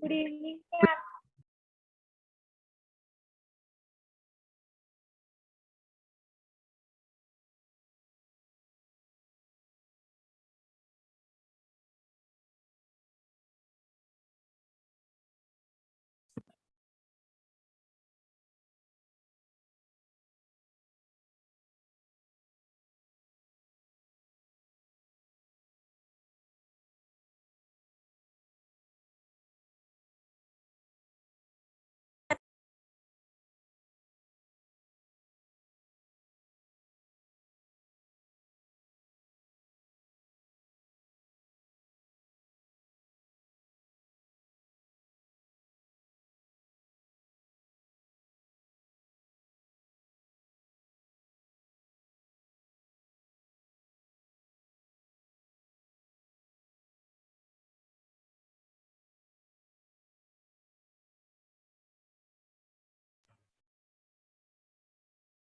Good evening, ma'am.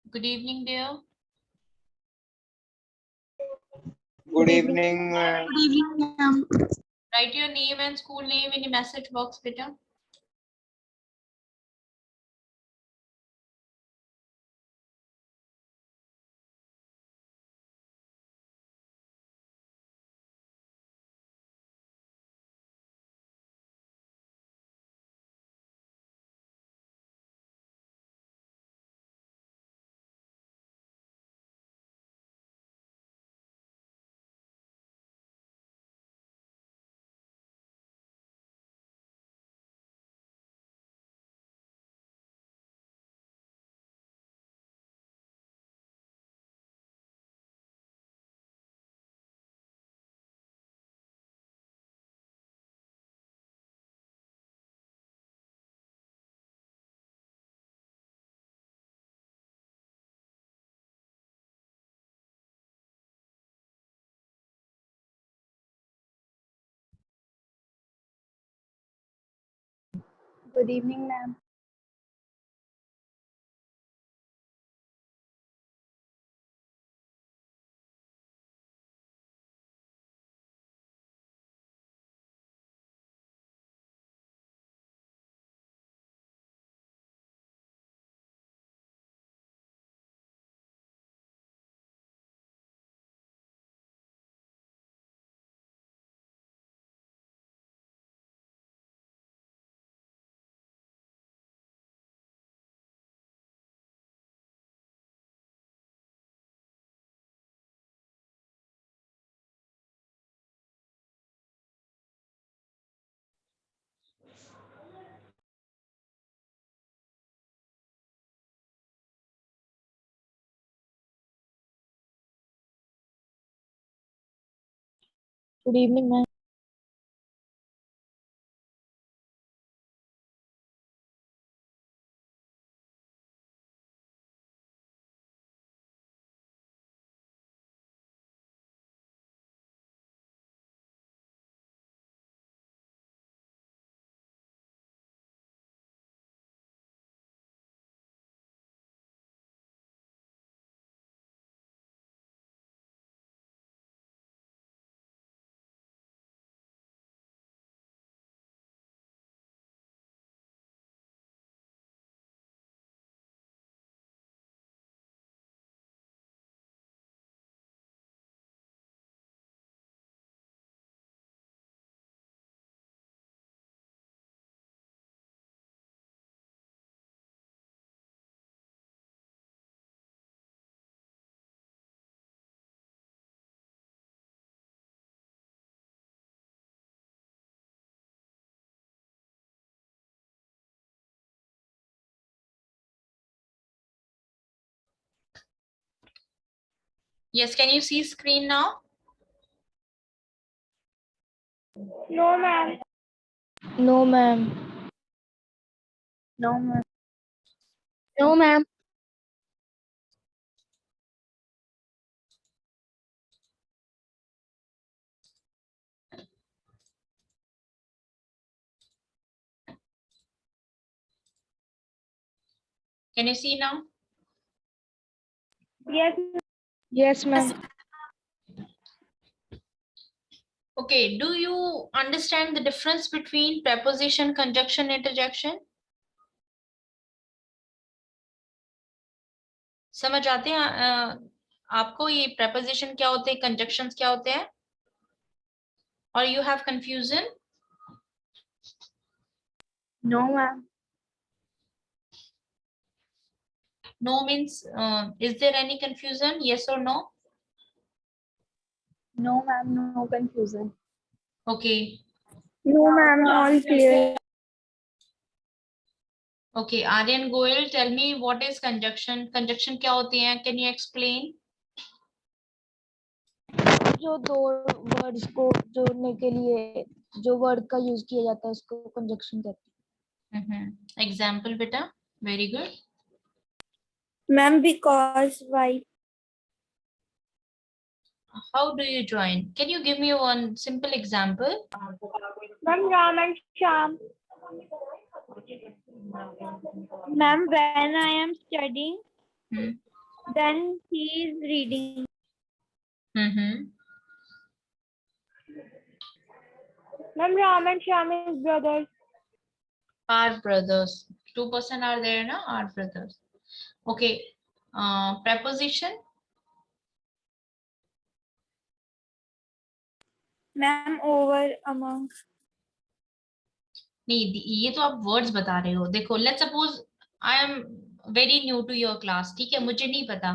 Good evening, dear. Good evening, ma'am. Good evening, ma'am. Write your name and school name in the message box, beta. Good evening, ma'am. Good evening, ma'am. Yes, can you see screen now? No, ma'am. No, ma'am. No, ma'am. No, ma'am. Can you see now? Yes, Yes, ma'am. Okay, do you understand the difference between preposition, conjunction, interjection? समझ आते हैं आपको ये preposition क्या होते हैं, conjunctions क्या होते हैं? Or you have confusion? No, ma'am. No means is there any confusion? Yes or no? No, ma'am. No confusion. Okay. No, ma'am. All clear. Okay, Aryan Goel, tell me what is conjunction? Conjunction क्या होती हैं? Can you explain? जो दो words को जोड़ने के लिए जो वर्ड का यूज किया जाता है उसको कंजक्शन कहते हैं। Example, beta. Very good. Ma'am because why How do you join? Can you give me one simple example? Ma'am, Ram and Sham. Ma'am, when I am studying, Hmm. then he is reading. Mm-hmm. Ma'am, Ram and Sham is brothers. Are brothers. 2% are there, na? Are brothers. Okay. Preposition. Ma'am, over, among. नहीं, ये तो आप words बता रहे हो। देखो, let's suppose I am very new to your class, ठीक है, मुझे नहीं पता,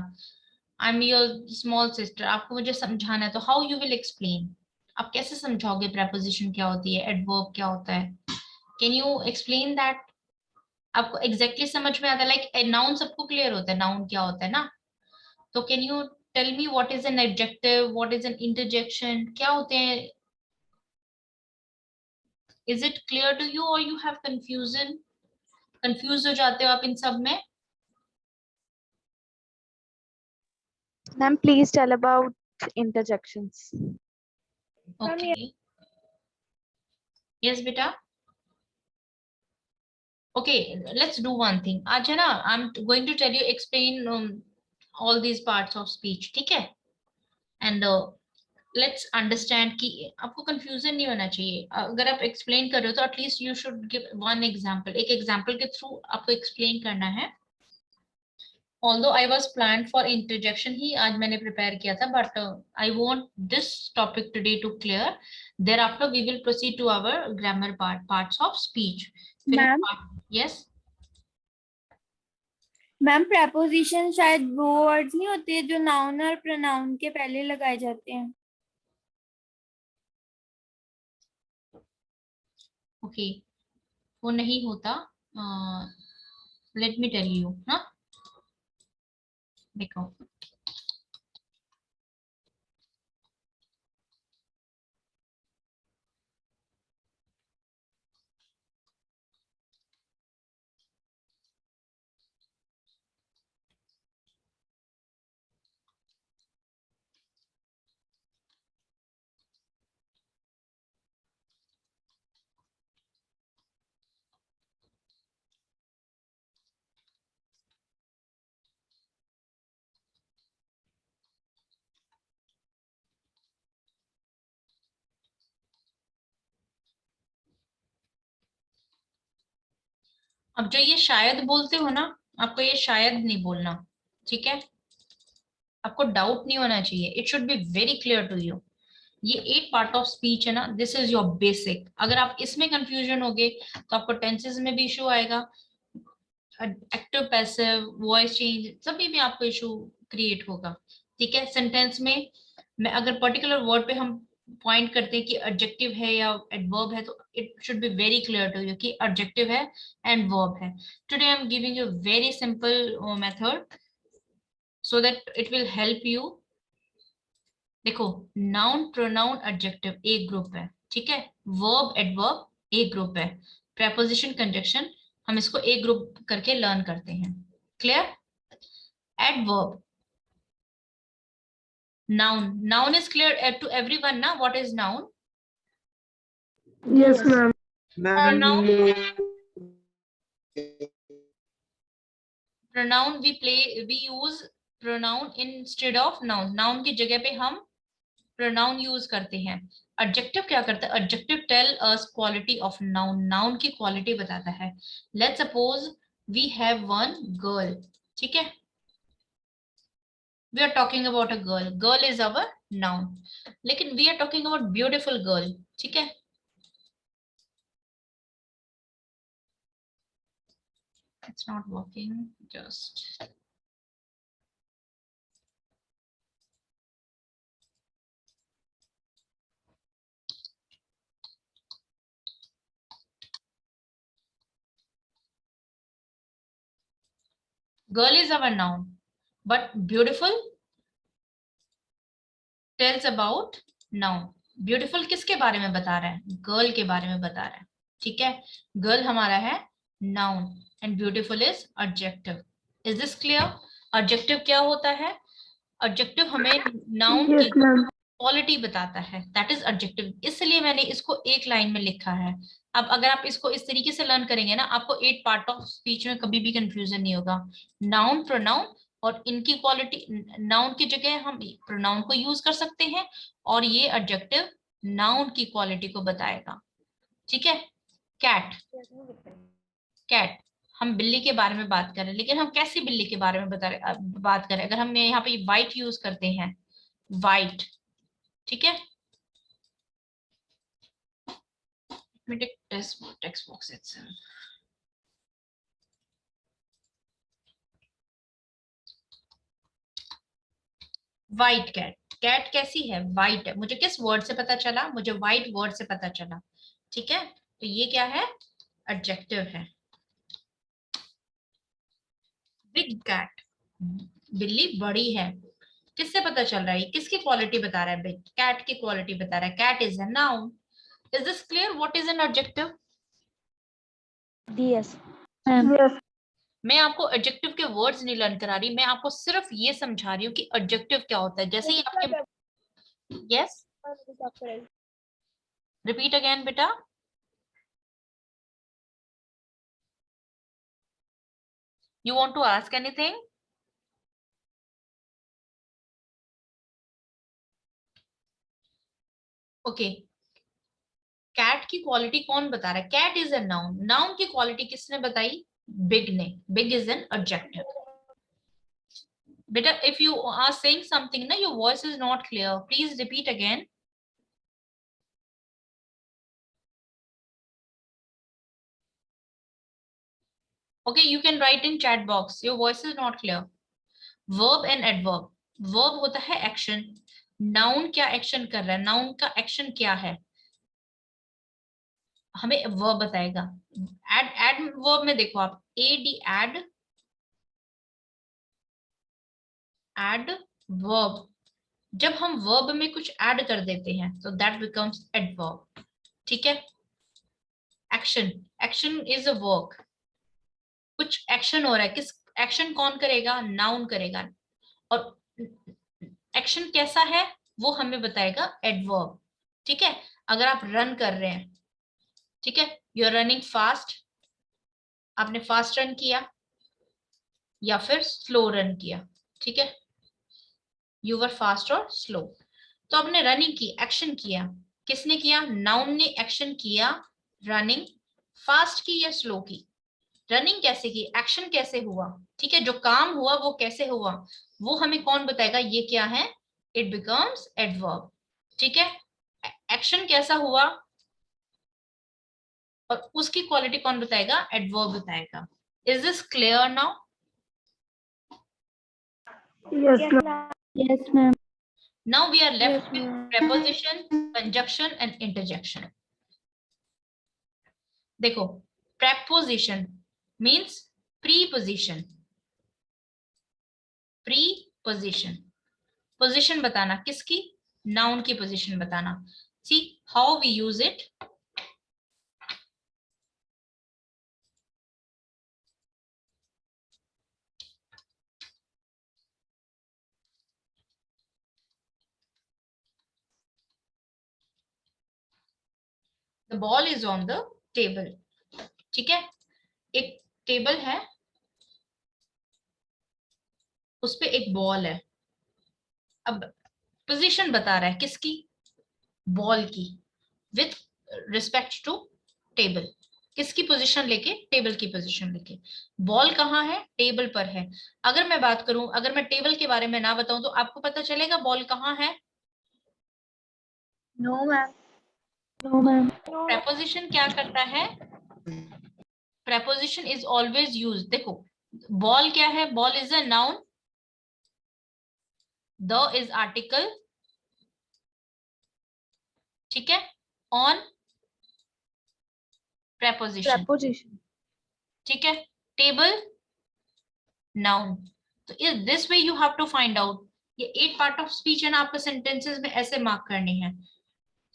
I am your small sister, आपको मुझे समझाना है, तो हाउ यू विल एक्सप्लेन? आप कैसे समझाओगे प्रेपोजिशन क्या होती है, एडवर्ब क्या होता है? Can you explain that? आपको एग्जैक्टली समझ में आता है? लाइक नाउन सबको क्लियर होता है, नाउन क्या होता है ना, तो can you tell me what is an adjective, what is an interjection, क्या होते हैं? Is it clear to you और यू हैव कंफ्यूजन? कंफ्यूज हो जाते हो आप इन सब में? Ma'am, please tell about interjections. Okay. Yes, beta. Okay, let's do one thing. आज है ना, I'm going to tell you, explain all these parts of speech, ठीक है? And let's understand कि आपको confusion नहीं होना चाहिए। अगर आप explain कर रहे हो तो at least you should give one example. एक example के through आपको explain करना है। Although I was planned for interjection ही आज मैंने prepare किया था, but I want this topic today to clear. Thereafter we will proceed to our grammar parts of speech. Ma'am, Yes. Ma'am preposition शायद वो words नहीं होते जो नाउन और प्रोनाउन के पहले लगाए जाते हैं। Okay, वो नहीं होता। Let me tell you, हाँ, देखो, अब जो ये शायद बोलते हो ना, आपको ये शायद नहीं बोलना, ठीक है? आपको डाउट नहीं होना चाहिए, it should be very clear to you. ये एक पार्ट ऑफ स्पीच है ना, दिस इज योर बेसिक। अगर आप इसमें कंफ्यूजन होगे तो आपको टेंसेस में भी इशू आएगा, एक्टिव पैसिव वॉइस चेंज सभी में आपको इशू क्रिएट होगा, ठीक है? सेंटेंस में मैं अगर पर्टिकुलर वर्ड पे हम पॉइंट करते हैं कि एडजेक्टिव है या एडवर्ब है, तो it should be very clear to you कि एडजेक्टिव है एंड वर्ब है। Today I am giving you very simple method so that it will help you. देखो, नाउन प्रोनाउन एडजेक्टिव एक ग्रुप है, ठीक है? वर्ब एडवर्ब एक ग्रुप है, प्रेपोजिशन कंजक्शन हम इसको एक ग्रुप करके लर्न करते हैं। Clear? Adverb, noun is clear to everyone ना, what is noun? Yes, ma'am. Pronoun, pronoun we use pronoun instead of noun, noun की जगह पे हम pronoun यूज करते हैं। एडजेक्टिव क्या करता है? Adjective tell us quality of noun, noun की क्वालिटी बताता है। Let's suppose we have one girl, ठीक है, we are talking about a girl, girl is our noun, लेकिन we are talking about beautiful girl, ठीक है, it's not working, just girl is our noun, but beautiful tells about noun. Beautiful किसके बारे में बता रहा है? गर्ल के बारे में बता रहा है, ठीक है, गर्ल हमारा है noun and beautiful is adjective. Is this clear? Adjective क्या होता है? एडजेक्टिव हमें नाउन की क्वालिटी बताता है, दैट इज एडजेक्टिव। इसलिए मैंने इसको एक लाइन में लिखा है। अब अगर आप इसको इस तरीके से लर्न करेंगे ना, आपको 8 पार्ट ऑफ स्पीच में कभी भी कंफ्यूजन नहीं होगा। नाउन, प्रोनाउन और इनकी क्वालिटी, नाउन की जगह हम प्रोनाउन को यूज कर सकते हैं, और ये एडजेक्टिव नाउन की क्वालिटी को बताएगा, ठीक है। कैट, कैट, हम बिल्ली के बारे में बात कर रहे हैं, लेकिन हम कैसी बिल्ली के बारे में बात करें? अगर हम यहाँ पे वाइट यूज करते हैं, वाइट, ठीक है, let me take text box itself. White cat, cat कैसी है? वाइट है। मुझे किस वर्ड से पता चला? मुझे वाइट वर्ड से पता चला, ठीक है, तो ये क्या है? एडजेक्टिव है। बिग कैट, बिल्ली बड़ी है, किससे पता चल रहा है? किसकी क्वालिटी बता रहा है? बिग कैट की क्वालिटी बता रहा है। Cat is a noun. Is this clear? What is an adjective? Yes. मैं आपको एडजेक्टिव के वर्ड्स नहीं लर्न करा रही, मैं आपको सिर्फ ये समझा रही हूँ कि एडजेक्टिव क्या होता है। जैसे ही आपके, यस, रिपीट अगेन बेटा। You want to ask anything? Okay, cat की क्वालिटी कौन बता रहा है? Cat is a noun, noun की क्वालिटी किसने बताई? बिग ने। Big is an adjective. बेटा if you are saying something ना, your voice is not clear, please repeat again. Okay, you can write in chat box, your voice is not clear. Verb and adverb, verb होता है action, noun क्या action कर रहा है? Noun का action क्या है? हमें वर्ब बताएगा। एड वर्ब में देखो आप, एड, एड वर्ब, जब हम वर्ब में कुछ ऐड कर देते हैं तो दैट बिकम्स एडवर्ब, ठीक है। Action, action is a work, कुछ एक्शन हो रहा है, किस एक्शन कौन करेगा? नाउन करेगा, और एक्शन कैसा है वो हमें बताएगा एडवर्ब, ठीक है। अगर आप रन कर रहे हैं, ठीक है, यू आर रनिंग फास्ट, आपने फास्ट रन किया या फिर स्लो रन किया, ठीक है, यू वर फास्ट और स्लो, तो आपने रनिंग की, एक्शन किया, किसने किया? नाउन ने एक्शन किया, रनिंग, फास्ट की या स्लो की? रनिंग कैसे की? एक्शन कैसे हुआ, ठीक है, जो काम हुआ वो कैसे हुआ, वो हमें कौन बताएगा? ये क्या है? इट बिकम्स एडवर्ब, ठीक है। एक्शन कैसा हुआ और उसकी क्वालिटी कौन बताएगा? एडवर्ब बताएगा। Is this clear now? Yes, ma'am. Now we are left Yes, with ma'am. preposition, conjunction and interjection. देखो, preposition means preposition, preposition, position बताना, किसकी? नाउन की पोजीशन बताना। See how we use it. The ball is on the table, ठीक है, एक table है, उस पे एक बॉल है। अब पोजीशन बता रहा है किसकी? बॉल की विथ रिस्पेक्ट टू टेबल। किसकी पोजीशन लेके? टेबल की पोजीशन लेके। बॉल कहाँ है? टेबल पर है। अगर मैं बात करूं, अगर मैं टेबल के बारे में ना बताऊं तो आपको पता चलेगा बॉल कहाँ है? No ma'am. No ma'am. Preposition क्या करता है? Preposition is always use. देखो बॉल क्या है? Ball is a noun, the is article, ठीक है, ऑन प्रेपोजिशन, Preposition. ठीक है, टेबल नाउन। तो इस this way you have to find out. ये 8 पार्ट ऑफ स्पीच है ना, आपको सेंटेंसेस में ऐसे मार्क करने हैं।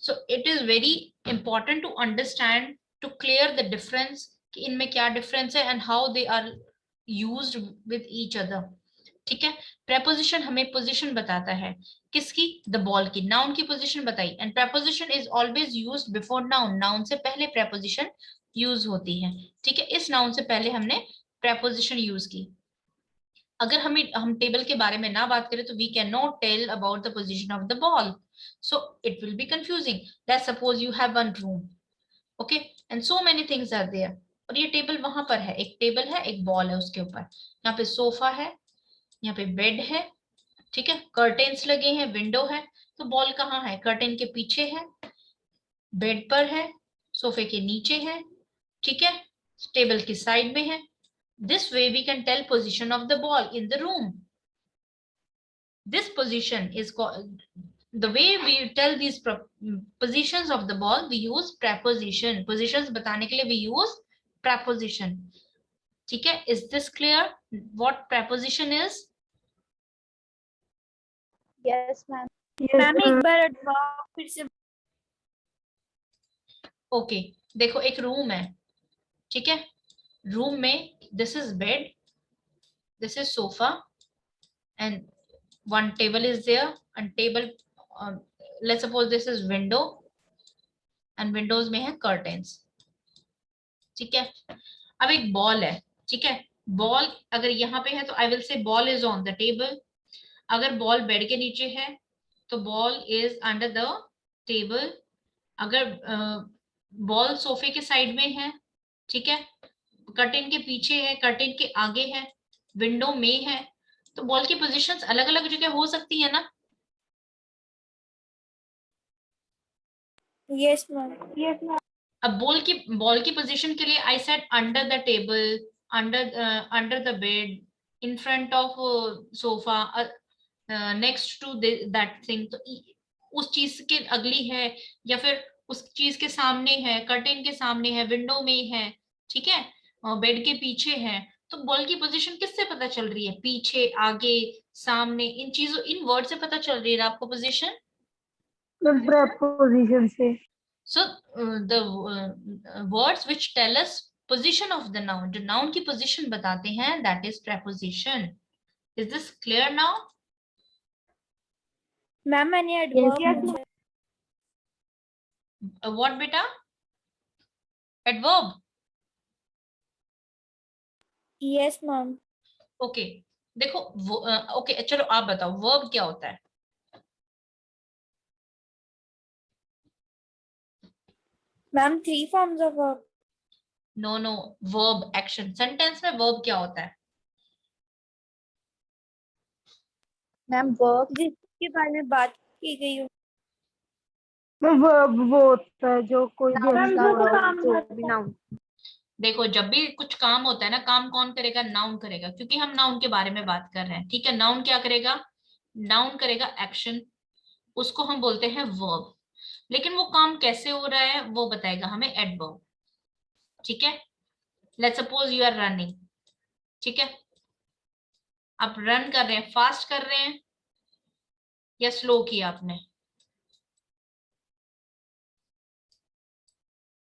So it is very important to understand, to clear the difference कि इनमें क्या डिफरेंस है and how they are used with each other, ठीक है। प्रेपोजिशन हमें पोजीशन बताता है, किसकी? द बॉल की। नाउन की पोजीशन बताई, and preposition is always used before noun. Noun से पहले प्रेपोजिशन यूज होती है, ठीक है। इस नाउन से पहले हमने प्रेपोजिशन यूज की। अगर हम टेबल के बारे में ना बात करें तो we can not tell about the position of the ball, so it will be confusing. Let's suppose you have one room, okay, and so many things are there, और ये टेबल वहां पर है, एक टेबल है, एक बॉल है उसके ऊपर, यहाँ पे सोफा है, यहाँ पे बेड है, ठीक है, कर्टेन्स लगे हैं, विंडो है। तो बॉल कहाँ है? कर्टेन के पीछे है, बेड पर है, सोफे के नीचे है, ठीक है, टेबल की साइड में है। This way we can tell position of the ball in the room. This position is called, the way we tell these positions of the ball, we use preposition. Positions बताने के लिए we use preposition. ठीक है? Is this clear? What preposition is? Yes, ma'am. Ma'am एक बार adverb फिर से। Okay. देखो एक रूम है, ठीक है, रूम में this is bed, this is sofa, and one table is there, and table, let's suppose this is window, and windows में है curtains, ठीक है। अब एक बॉल है, ठीक है, बॉल अगर यहाँ पे है तो I will say ball is on the table. अगर बॉल बेड के नीचे है तो ball is under the table. अगर बॉल सोफे के साइड में है, ठीक है, कर्टेन के पीछे है, कर्टेन के आगे है, विंडो में है, तो बॉल की पोजीशंस अलग अलग जगह हो सकती है ना। Yes ma'am. Yes ma'am. अब बॉल की पोजीशन के लिए I said under the table, under the bed, in front of sofa, next to that thing. तो उस चीज के अगली है, या फिर उस चीज के सामने है, कर्टेन के सामने है, विंडो में है, ठीक है, बेड के पीछे है। तो बॉल की पोजीशन किससे पता चल रही है? पीछे, आगे, सामने, इन चीजों, इन वर्ड से पता चल रही है आपको पोजीशन। Preposition से. So the words which tell us position of the noun, जो noun की position बताते हैं, that is preposition. Is this clear now? Ma'am मैंने adverb Yes, पूछा है। What बेटा? Adverb. Yes ma'am. Okay. देखो okay, चलो आप बताओ verb क्या होता है? Ma'am, 3 forms of verb. No, verb action. Sentence में verb क्या होता है? Ma'am, verb. जिसके बारे में बात की गई हो। Verb वो होता है जो कोई भी Ma'am, एक्शन जो हो रहा काम हो, जो करता भी है। नाउन. देखो जब भी कुछ काम होता है ना, काम कौन करेगा? नाउन करेगा, क्योंकि हम नाउन के बारे में बात कर रहे हैं, ठीक है। नाउन क्या करेगा? नाउन करेगा एक्शन, उसको हम बोलते हैं वर्ब। लेकिन वो काम कैसे हो रहा है वो बताएगा हमें एडवर्ब, ठीक है। Let's suppose you are running, ठीक है, आप रन कर रहे हैं, फास्ट कर रहे हैं या स्लो किया आपने?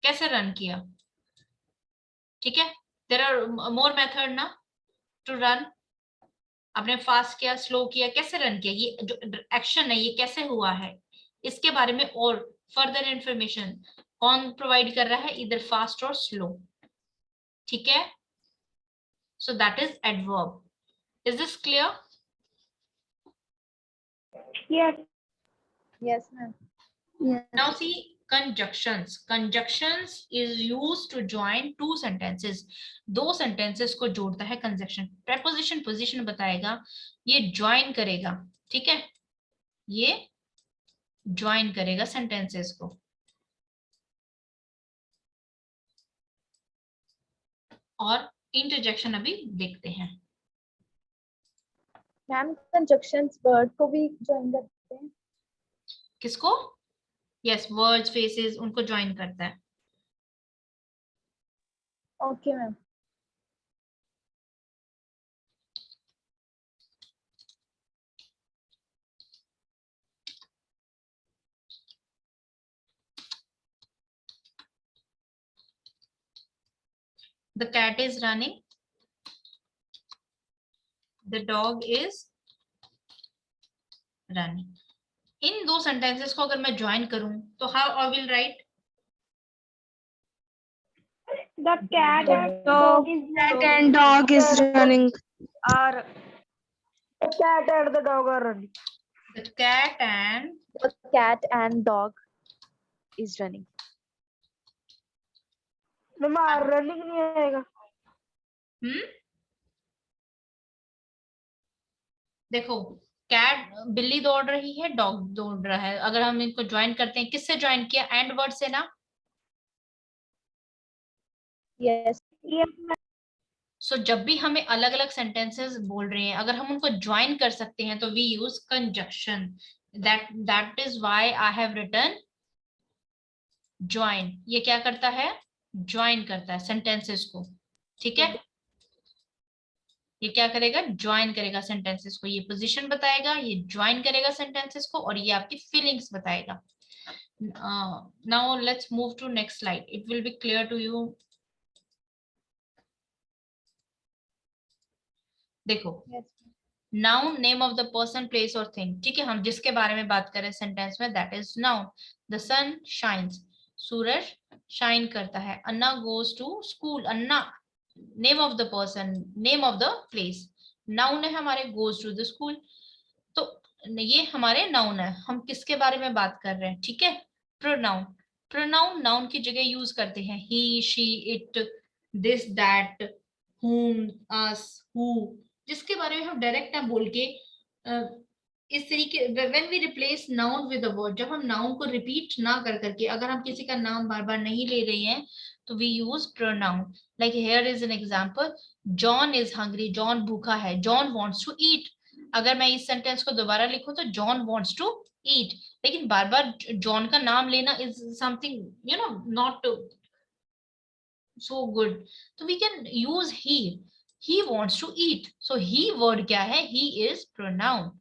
कैसे रन किया? ठीक है, देयर आर मोर मेथड ना टू रन। आपने फास्ट किया, स्लो किया, कैसे रन किया, ये जो एक्शन है ये कैसे हुआ है, इसके बारे में और फर्दर इंफॉर्मेशन कौन प्रोवाइड कर रहा है? इधर फास्ट और स्लो, ठीक है। So that is adverb. Is this clear? Yes. Yes, ma'am. Yes. Now see conjunctions. Conjunctions is used to join two sentences. दो sentences को जोड़ता है conjunction. Preposition position बताएगा, ये join करेगा, ठीक है, ये join करेगा sentences को. और interjection अभी देखते हैं. मैम कंजक्शंस वर्ड को भी ज्वाइन करते हैं. किसको? Yes, words, phrases उनको join करता है. Okay ma'am. The cat is running. The dog is running. इन दो sentences को अगर मैं join करूं तो how I will write? The cat and dog is Cat and dog is running. are the cat and the dog are running. The cat and The cat and dog is running. Ma'am running नहीं आएगा. देखो cat बिल्ली दौड़ रही है, dog दौड़ रहा है. अगर हम इनको ज्वाइन करते हैं, किससे ज्वाइन किया? एंड वर्ड से ना. Yes. सो जब भी हमें अलग अलग सेंटेंसेस बोल रहे हैं, अगर हम उनको ज्वाइन कर सकते हैं तो we use conjunction. That is why I have written join. ये क्या करता है? ज्वाइन करता है सेंटेंसेस को, ठीक है. ये क्या करेगा? ज्वाइन करेगा सेंटेंसेस को. ये पोजीशन बताएगा, ये ज्वाइन करेगा सेंटेंसेस को, और ये आपकी फीलिंग्स बताएगा. Now let's move to next slide. It will be clear to you. देखो, noun name of the person, place और थिंग, ठीक है. हम जिसके बारे में बात कर रहे हैं सेंटेंस में, that is noun. The sun shines, सूरज शाइन करता है. Anna goes to school. Anna name of the person, name of the place. Noun है हमारे, गोज टू द स्कूल. तो ये हमारे नाउन है. हम किसके बारे में बात कर रहे हैं? ठीक है, प्रोनाउन. प्रोनाउन नाउन की जगह यूज करते हैं. He, she, it, this, that, whom, us, who. जिसके बारे में हम डायरेक्ट ना बोल के इस तरीके, when we replace noun with a word, जब हम नाउन को रिपीट ना कर करके, अगर हम किसी का नाम बार बार नहीं ले रहे हैं, तो we use pronoun. Like here is an example. John is hungry. John भूखा है. John wants to eat. अगर मैं इस सेंटेंस को दोबारा लिखूं तो जॉन वांट्स टू ईट. लेकिन बार बार जॉन का नाम लेना is something you know not so good. So we can use he wants to eat. So he word क्या है? He is pronoun.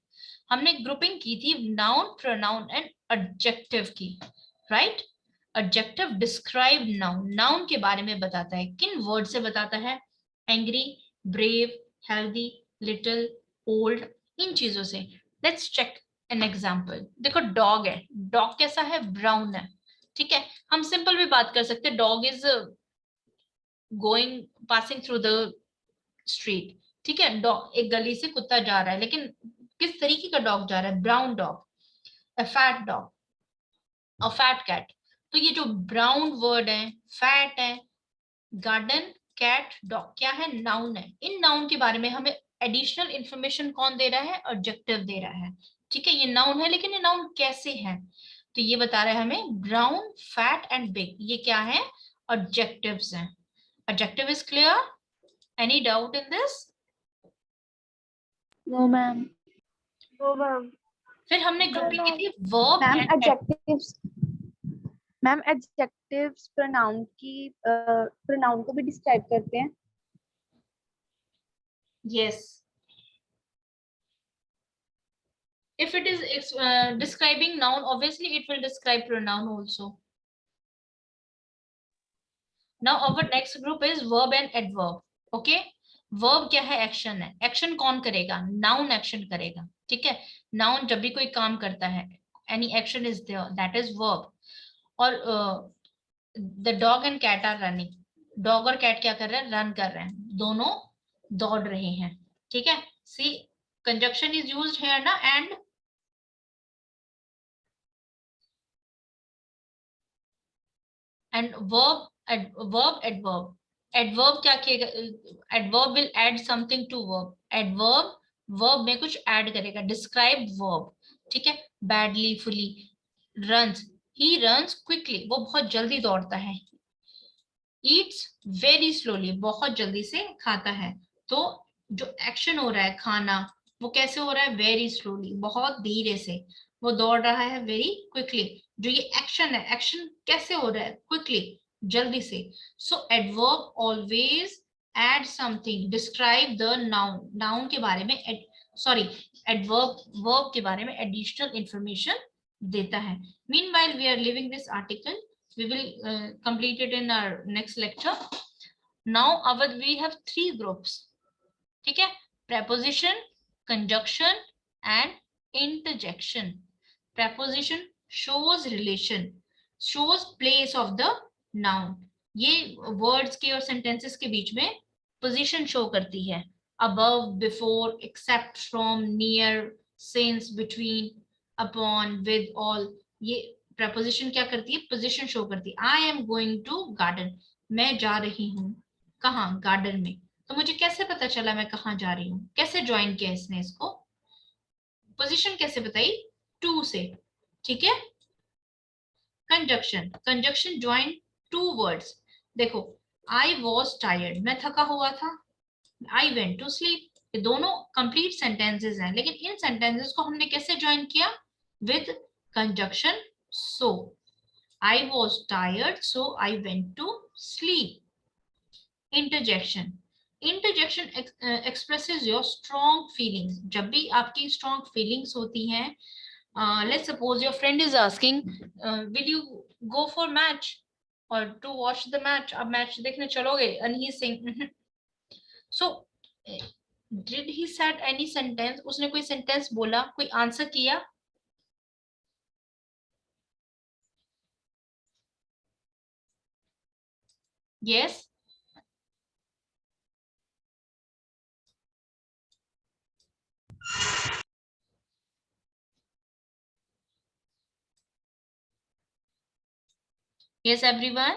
हमने ग्रुपिंग की थी noun, pronoun and adjective की, right? Adjective describe noun. Noun के बारे में बताता है. किन वर्ड से बताता है? angry, brave, healthy, little, old, इन चीजों से. Let's check an example. देखो डॉग है. डॉग कैसा है? ब्राउन है, ठीक है. हम सिंपल भी बात कर सकते हैं. Dog is going passing through the street, ठीक है. डॉग, एक गली से कुत्ता जा रहा है, लेकिन किस तरीके का डॉग जा रहा है? Brown dog. A fat dog, a fat cat. तो ये जो ब्राउन वर्ड है, फैट है, गार्डन, कैट, डॉग, क्या है? नाउन है. इन नाउन के बारे में हमें एडिशनल इंफॉर्मेशन कौन दे रहा है? ऑब्जेक्टिव दे रहा है, ठीक है. ये नाउन है, लेकिन ये नाउन कैसे है? तो ये बता रहा है हमें ब्राउन, फैट एंड बिग. ये क्या है? ऑब्जेक्टिव्स हैं. Adjective is clear? Any doubt in this? No ma'am. No, ma'am. फिर हमने ग्रुपिंग की थी verb ma'am and adjectives, ma'am adjectives pronoun की प्रोनाउन को भी डिस्क्राइब करते हैं. yes. If it is describing noun, obviously it will describe pronoun also. Now our next group is verb and adverb. Okay? Verb क्या है? Action है. Action कौन करेगा? Noun action करेगा, ठीक है. Noun जब भी कोई काम करता है, any action is there, that is verb. और the dog and cat are running. Dog और cat क्या कर रहे हैं? Run कर रहे हैं. दोनों दौड़ रहे हैं, ठीक है. See, conjunction is used here ना, and and verb adverb, adverb क्या किएगा, adverb will add something to verb, adverb verb में कुछ ऐड करेगा, डिस्क्राइब वर्ब, ठीक है, badly, fully, runs, he runs quickly, वो बहुत जल्दी दौड़ता है, ईट्स वेरी स्लोली, बहुत जल्दी से खाता है, तो जो एक्शन हो रहा है खाना, वो कैसे हो रहा है, वेरी स्लोली, बहुत धीरे से, वो दौड़ रहा है वेरी क्विकली, जो ये एक्शन है, एक्शन कैसे हो रहा है, क्विकली, जल्दी से, so adverb always add something, describe the noun, noun के बारे में, सॉरी एडवर्ब वर्ब के बारे में एडिशनल इंफॉर्मेशन देता है। Meanwhile we are living this article, we will complete it in our next lecture. Now we have three groups, ठीक है, preposition, conjunction and interjection. Preposition shows relation, shows place of the noun, ये words के और sentences के बीच में position show करती है, above, before, except, from, near, since, between, upon, with, all, ये प्रपोजिशन क्या करती है, पोजीशन शो करती है। I am going to garden, मैं जा रही हूँ कहाँ, गार्डन में, तो मुझे कैसे पता चला मैं कहाँ जा रही हूँ, कैसे ज्वाइन किया इसने इसको, पोजीशन कैसे बताई, टू से, ठीक है। Conjunction, conjunction join two words, देखो आई वॉज टायर्ड, मैं थका हुआ था, आई वेंट टू स्लीप, ये दोनों कंप्लीट सेंटेंसेस हैं, लेकिन इन सेंटेंसेस को हमने कैसे ज्वाइन किया, with conjunction so. I was tired, so I went to sleep. Interjection, interjection expresses your strong feelings, जब भी आपकी strong feelings होती हैं, let's suppose your friend is asking, will you go for match or to watch the match, अब match देखने चलोगे, and he is saying so did he said any sentence, उसने कोई sentence बोला, कोई answer किया, yes, yes everyone,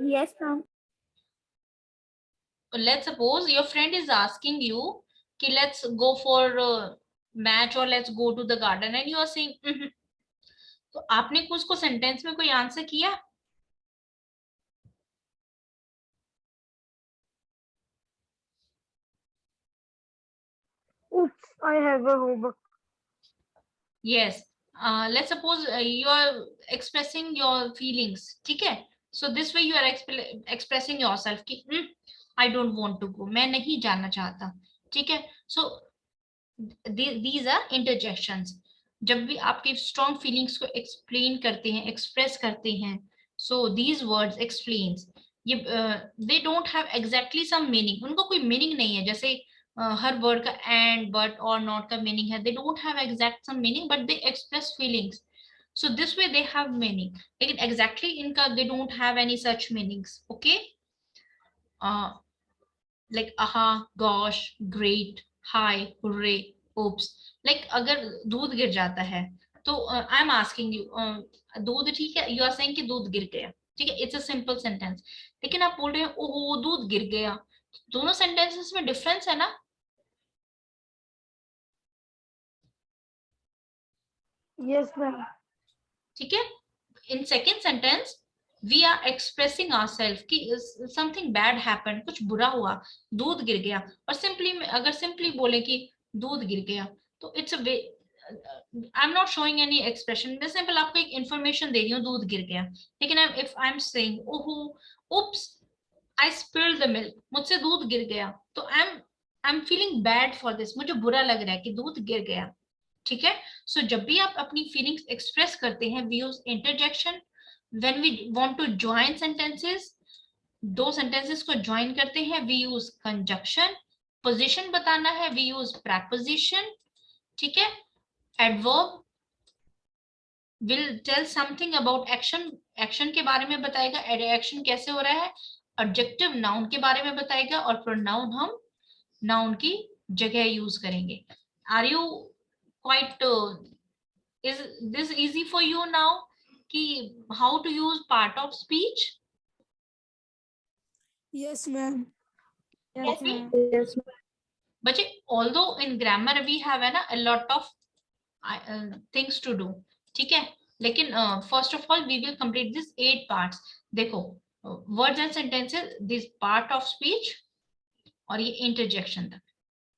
Yes, ma'am. let's suppose your friend is asking you कि let's go for match or let's go to the garden and you are saying तो आपने उसको sentence में कोई आंसर किया, Oops, I have a homework. yes, let's suppose you are expressing your feelings, ठीक है, so this way you are expressing yourself कि I don't want to go, मैं नहीं जाना चाहता, ठीक है, so these are interjections, जब भी आपके स्ट्रॉन्ग फीलिंग्स को एक्सप्लेन करते हैं, एक्सप्रेस करते हैं, सो दीज वर्ड्स एक्सप्लेन्स, ये they don't have exactly some meaning, उनको कोई मीनिंग नहीं है, जैसे हर वर्ड का एंड, बट और नॉट का मीनिंग है, they don't have exact some meaning but they express feelings, so this way they have meaning, लेकिन एग्जैक्टली इनका they don't have any such meanings, okay, like aha, gosh, great, hi, hooray, oops, like अगर दूध गिर जाता है तो I am asking you, दूध, ठीक है, यू आर सेइंग कि दूध गिर गया, ठीक है, इट्स अ सिंपल सेंटेंस, लेकिन आप बोल रहे हैं ओहो दूध गिर गया, दोनों सेंटेंसेस में डिफरेंस है ना, Yes, ma'am. ठीक है, in second sentence we are expressing ourself कि समथिंग बैड हैपेंड, कुछ बुरा हुआ, दूध गिर गया, और सिंपली अगर सिंपली बोले कि दूध गिर गया तो it's a way, I am not showing any expression, मैं सिंपल आपको एक इंफॉर्मेशन दे रही हूँ दूध गिर गया, लेकिन इफ आई एम सेइंग ओहो उप्स आई स्पिल्ड द मिल्क, मुझसे दूध गिर गया, तो I am feeling bad for this, मुझे बुरा लग रहा है कि दूध गिर गया, ठीक है, सो जब भी आप अपनी फीलिंग्स एक्सप्रेस करते हैं we use interjection, when we want to join sentences, दो सेंटेंसेस को ज्वाइन करते हैं वी यूज कंजक्शन, पोजीशन बताना है वी यूज प्रेपोजिशन, ठीक है, adverb will tell something about action. Action के बारे में बताएगा, एक्शन कैसे हो रहा है. एडजेक्टिव नाउन के बारे में बताएगा, और प्रोनाउन हम नाउन की जगह यूज करेंगे. Are you quite, is this easy for you now कि how to use part of speech? Yes, ma'am. Yes, Okay. ma'am. Yes. बच्चे, although in grammar we have है ना a lot of things to do, ठीक है, लेकिन first of all we will complete this 8 parts. देखो, words and sentences, this part of speech और ये interjection तक,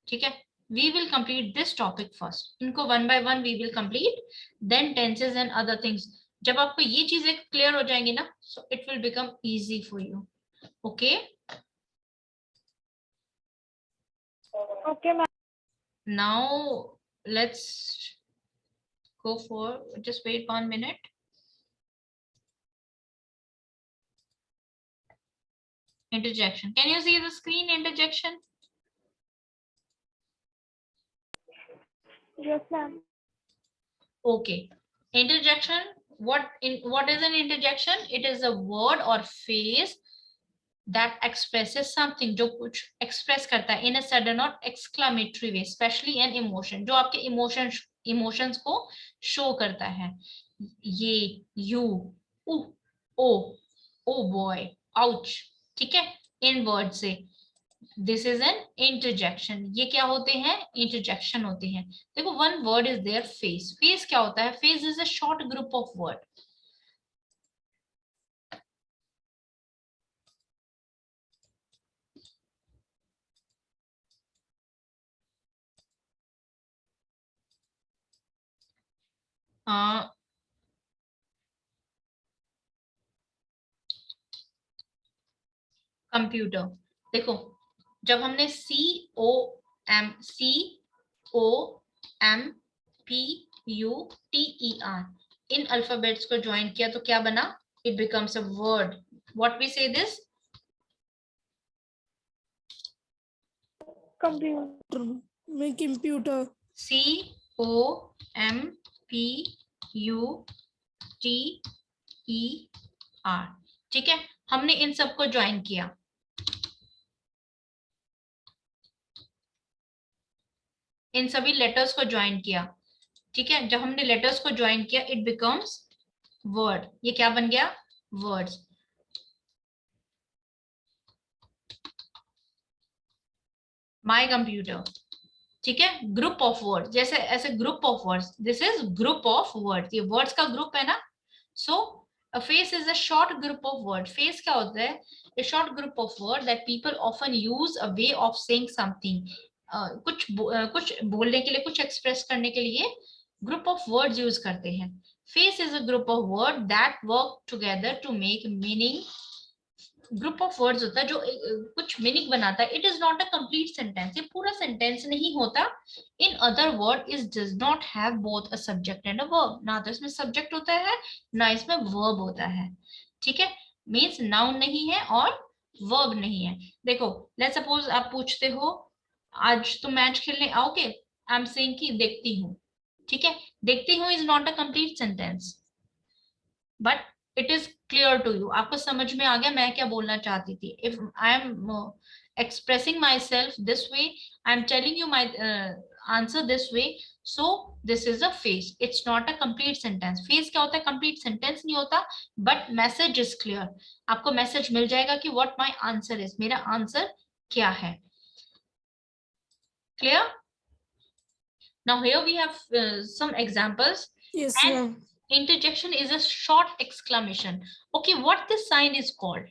ठीक है. We will complete this topic first. इनको one by one we will complete, then tenses and other things. जब आपको ये चीजें clear हो जाएंगी ना, so it will become easy for you. Okay. Okay, ma'am. Now let's go for, just wait 1 minute. Interjection. Can you see the screen? Interjection. Yes, ma'am. Okay. Interjection. What is an interjection? It is a word or phrase that expresses something, जो कुछ express करता है in a sudden or exclamatory way, especially an emotion, जो आपके emotions को show करता है. ये, you, oh, oh boy, ouch, ठीक है, इन वर्ड से. This is an interjection. ये क्या होते हैं? इंटरजेक्शन होते हैं. देखो, one word is there, phrase. Phrase क्या होता है? Phrase is a short group of word. Computer. देखो, जब हमने COMPUTER इन अल्फाबेट्स को ज्वाइन किया तो क्या बना? It becomes a word. What we say this? Computer. My computer. COMPUTER. ठीक है, हमने इन सबको ज्वाइन किया. इन सभी लेटर्स को ज्वाइन किया. ठीक है, जब हमने लेटर्स को ज्वाइन किया, इट बिकम्स वर्ड. ये क्या बन गया? वर्ड्स. My computer. ठीक है, ग्रुप ऑफ वर्ड, जैसे ऐसे group of words. This is group of word. ये वर्ड्स का ग्रुप है ना. सो a phrase is a short group of word. Phrase क्या होता है? A short group of word that people often use a way of saying something. कुछ बोलने के लिए, कुछ एक्सप्रेस करने के लिए ग्रुप ऑफ वर्ड्स यूज करते हैं. Phrase is a group of word that work together to make meaning. Group of words होता है जो कुछ मीनिंग बनाता है. It is not a complete sentence. ये पूरा सेंटेंस नहीं होता. In other word, is does not have both a subject and a verb. ना तो इसमें सब्जेक्ट होता है, ना इसमें वर्ब होता है. ठीक है, मीन्स नाउन नहीं है और वर्ब नहीं है. देखो, लेट्स सपोज आप पूछते हो, आज तुम मैच खेलने आओगे? आई एम सेइंग कि देखती हूँ. ठीक है, देखती हूँ is not a complete sentence, but it is clear to you. आपको समझ में आ गया मैं क्या बोलना चाहती थी. If I am expressing myself this way, I'm telling you my answer this way, so this is a phrase. It's not a complete sentence. phrase क्या होता है? complete sentence नहीं होता, but message is clear. आपको message मिल जाएगा कि what my answer is, मेरा answer क्या है. clear? Now here we have some examples. Yes, And ma'am. interjection is a short exclamation. Okay, what this sign is called?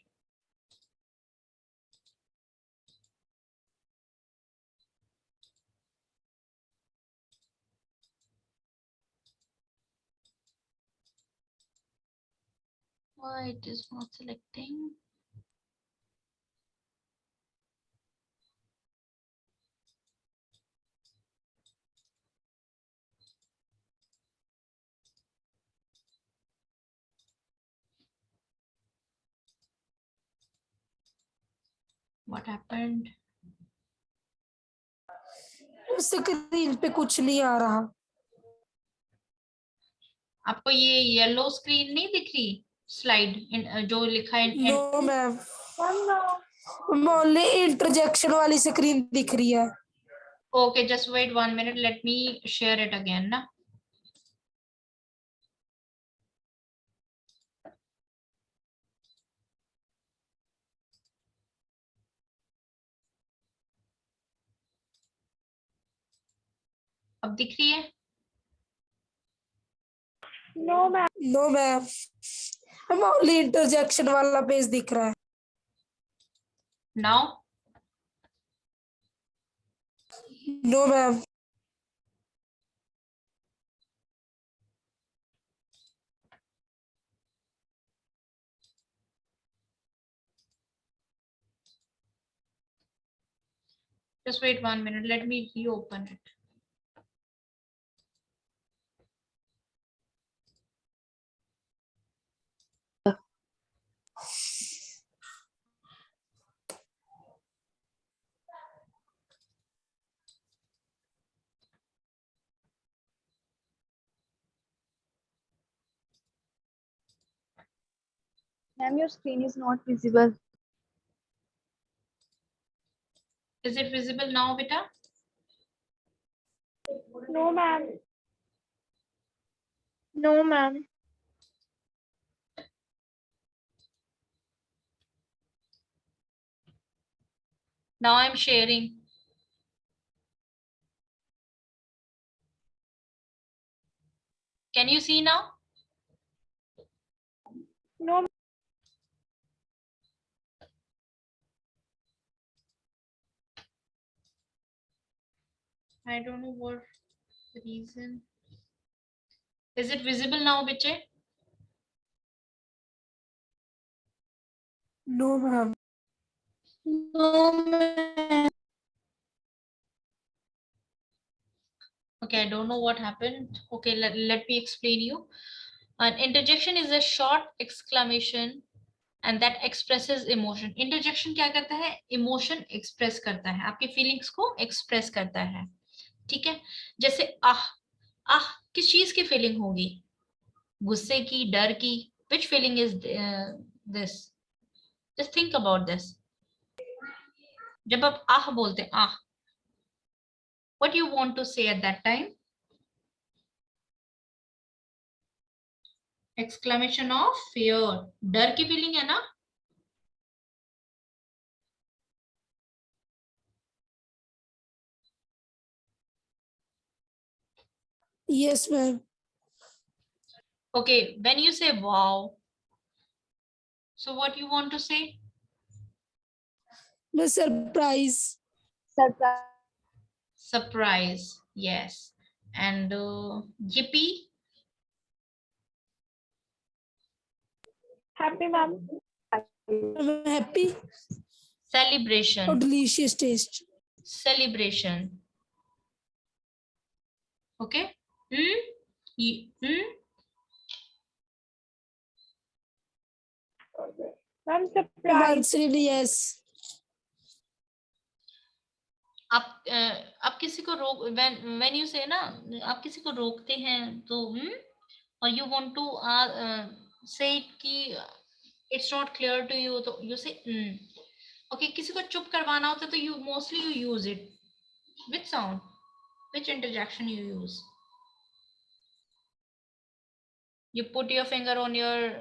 Why it is not selecting? What happened? Screen पे कुछ नहीं आ रहा. आपको ये yellow screen नहीं दिख रही slide जो लिखा है no ma'am, Ma'am, no. Only interjection वाली स्क्रीन दिख रही है। Okay just wait 1 minute, let me share it again ना। अब दिख रही है? No, ma'am. नो मैम, हम ओनली इंटरजेक्शन वाला पेज दिख रहा है। Now no ma'am, just wait 1 minute, let me reopen it. Ma'am, your screen is not visible. Is it visible now, beta? No, ma'am. No, ma'am. Now I'm sharing. Can you see now? No. I don't know what the reason. Is it visible now, Biche? No ma'am, No, ma'am. Okay, I don't know what happened. Okay, let me explain you. An interjection is a short exclamation and that expresses emotion. Interjection क्या करता है? Emotion express करता है, आपकी feelings को express करता है, ठीक है? जैसे आह, आह किस चीज की feeling होगी? गुस्से की, डर की? Which feeling is this? Just think about this. जब आप आह बोलते हैं, आह, what you want to say at that time? Exclamation of fear. डर की feeling है ना? Yes ma'am, Okay, when you say wow, so what you want to say? मैं surprise. Surprise. Surprise, yes. And yippee? Happy, ma'am. Happy और Celebration, delicious taste. celebration. Okay? Hmm? Ma'am, surprise. Answer yes. आप किसी को रोक when you say ना, आप किसी को रोकते हैं तो और you want to say it कि it's not clear to you, तो you say okay, किसी को चुप करवाना होता है तो you mostly you use it. Which sound? Which interjection you use? You put your finger on your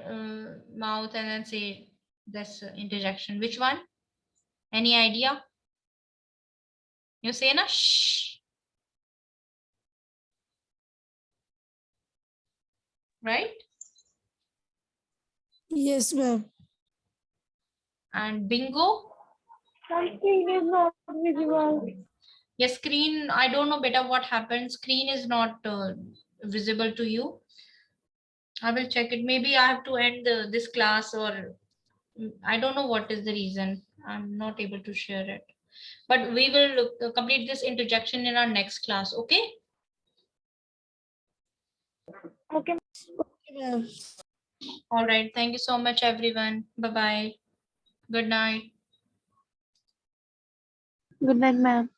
mouth and then say this interjection. Which one? Any idea? You say na shh, right? Yes ma'am, And bingo? Ma'am, screen is not visible. Yes, screen, I don't know better what happened. Screen is not visible to you. I will check it. Maybe I have to end this class, or I don't know what is the reason. I'm not able to share it. But we will complete this interjection in our next class, okay? Okay. Ma'am. All right. Thank you so much, everyone. Bye-bye. Good night. Good night, ma'am.